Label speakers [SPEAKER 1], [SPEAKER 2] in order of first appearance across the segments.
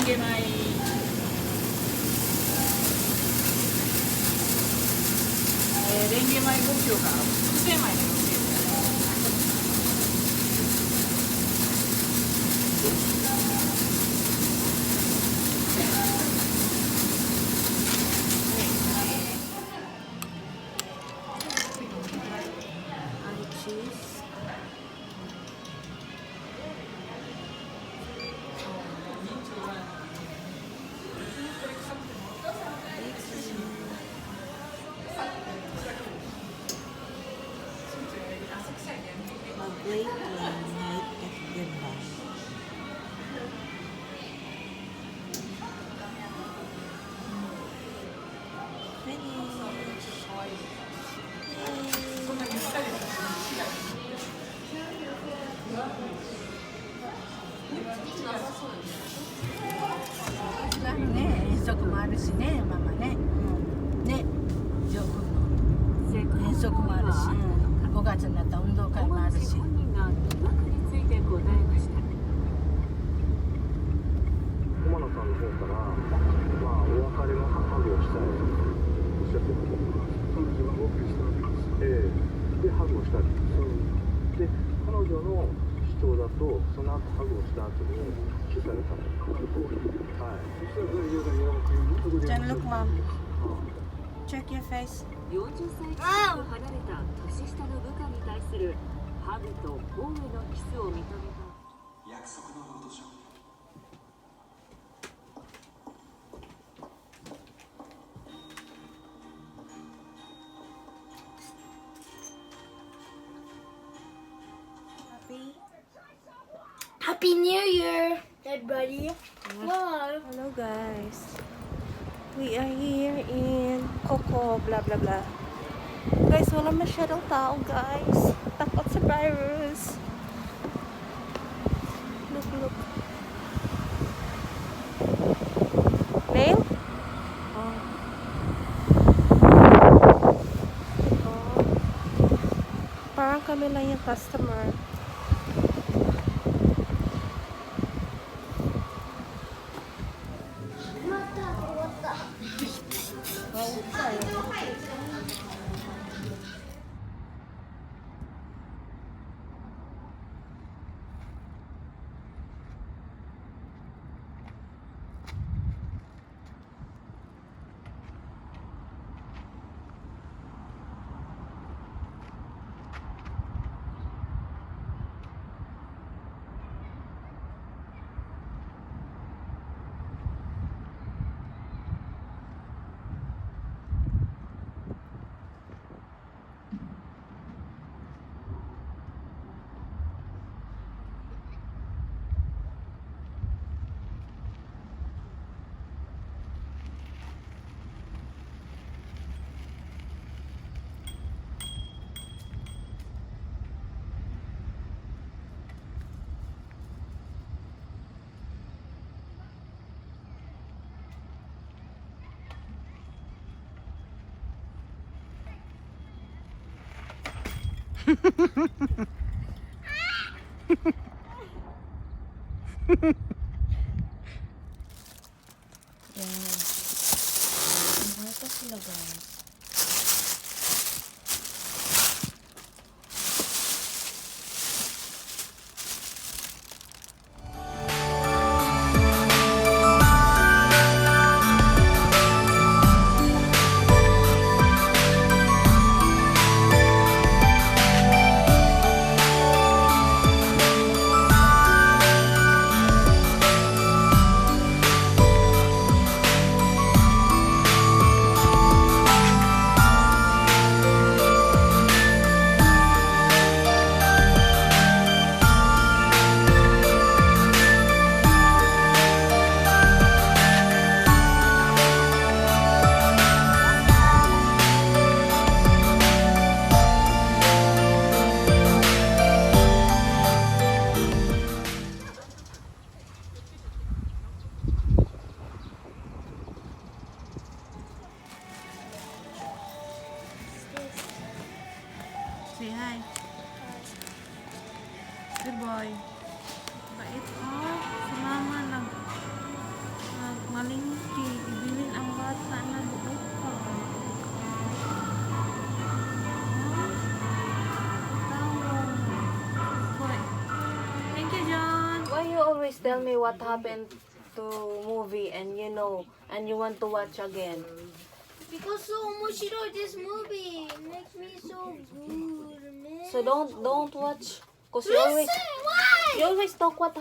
[SPEAKER 1] ゲ米レンゲ米5キロから複製米の予定ですね。
[SPEAKER 2] Mag-wait lang, night at ganda.
[SPEAKER 3] Finish. ね、遠足もあるしね、ママね。ね、ジョー君の遠足もあるし、5月になった運動会もあるし。
[SPEAKER 4] 本人が疑惑について答えました。
[SPEAKER 5] 駒野さんの方から、お別れのハグをしたいとおっしゃってて、彼女がお送りしたわけです。で、ハグをしたり、で、彼女の主張だと、その後ハグをした後にキスされたの。はい。
[SPEAKER 2] Jen, look, Mom. Check your face.
[SPEAKER 4] 40歳近く離れた年下の部下に対するハグと頬へのキスを認めた。
[SPEAKER 6] 約束のロードショー。
[SPEAKER 7] Happy New Year, everybody. Wow.
[SPEAKER 2] Hello, guys. We are here in Coco, blah, blah, blah. Guys, wala masyadong tao, guys. Takot sa virus. Look, look. Nail? Oh. Oh. Parang kami lang yung customer. Ito sila, guys. always tell me what happened to movie and you know, and you want to watch again.
[SPEAKER 7] Because so omoshiroi this movie. It makes me so good, man.
[SPEAKER 2] So don't watch. Cause
[SPEAKER 7] Listen, why?
[SPEAKER 2] you always talk what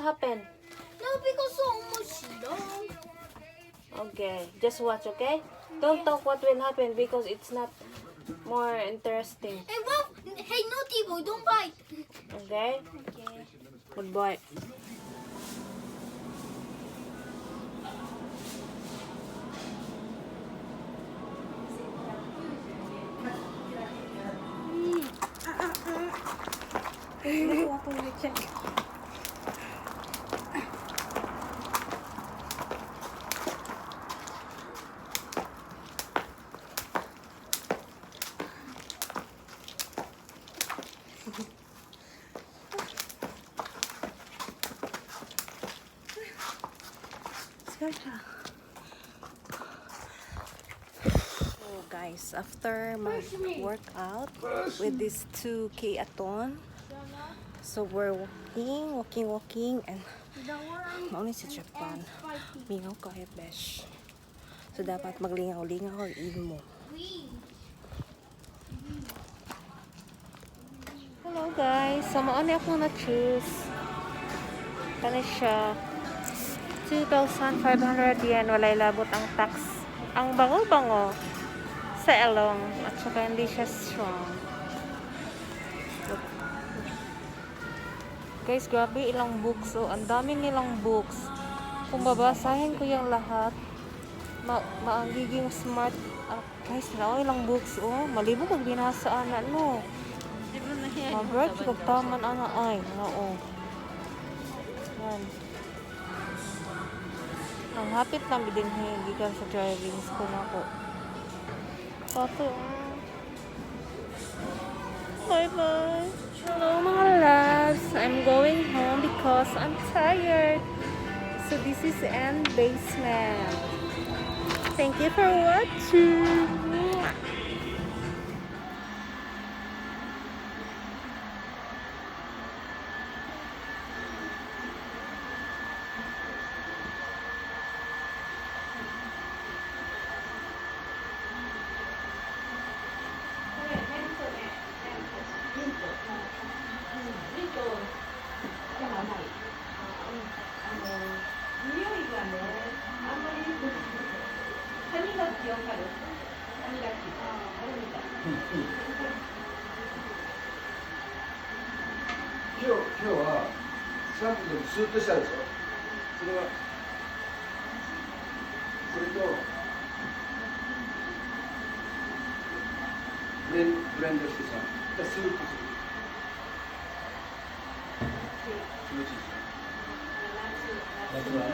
[SPEAKER 2] happened.
[SPEAKER 7] No, because so omoshiroi.
[SPEAKER 2] Okay, just watch, okay? Don't talk what will happen because it's not more interesting.
[SPEAKER 7] Hey, well, hey, naughty boy, don't bite.
[SPEAKER 2] Okay?
[SPEAKER 7] Okay.
[SPEAKER 2] Good boy. So guys, after mag-workout with this 2K aton, so we're walking, and mauni sa Japan. Mingaw kahit besh. So dapat maglingaw-lingaw ang imo. Hello guys, so mauni ako na-choose. Kani siya. 2,500 yen, walay labot ang tax. Ang bango-bango sa elong at saka hindi siya strong. Guys, grabe ilang books. Oh, ang dami nilang books. Kung babasahin ko yung lahat, magiging smart. Guys, na ilang books. Oh, malibog ang binasa ana no. Mabert kung taman ana ay. Oo. Yan. Ang hapit lang din gikan sa driving school ako. Pato. Bye-bye. Hello mga loves. I'm going home because I'm tired. So this is end basement. Thank you for watching.
[SPEAKER 5] 今日はシャンプーでもスーッとしたでしょ。それはそれとブレンドしてさ、スーッとする。気持ちいいでしょ。夏はね。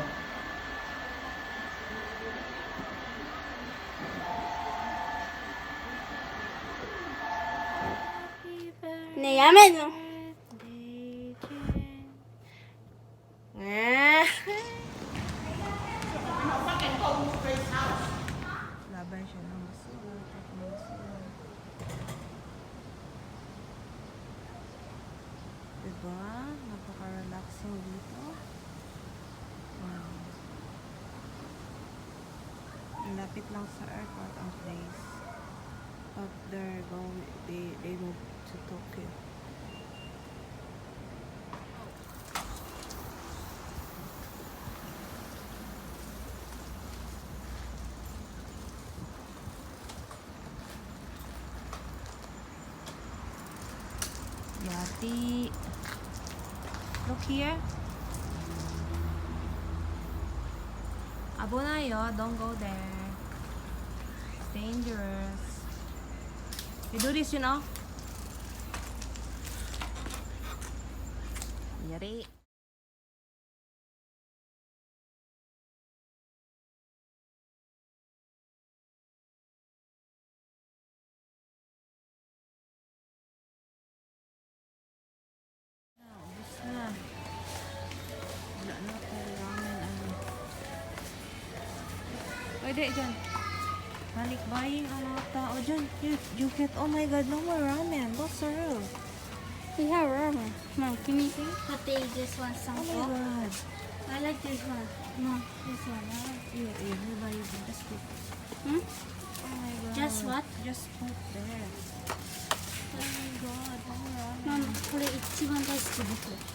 [SPEAKER 7] ねえ、やめんの。
[SPEAKER 2] Laban siya ng masuot at masuot. Diba? Napaka-relaxing dito. Wow. Lapit lang sa airport ang place. But they're going, they moved to Tokyo. Yati. Look here. Abonayo, don't go there. It's dangerous. You do this, you know? Yari. Pwede dyan. Panic buying ang mga tao dyan. You get, oh my god, no more ramen. What's the rule? Yeah, wrong. Mom, give me.
[SPEAKER 7] But they just want sample. I like this one. No, this one. I like
[SPEAKER 3] Everybody just put.
[SPEAKER 7] Hmm?
[SPEAKER 2] Oh my god.
[SPEAKER 7] Just what?
[SPEAKER 3] Just put there.
[SPEAKER 7] Oh my god. Mom, これ一番大好き僕。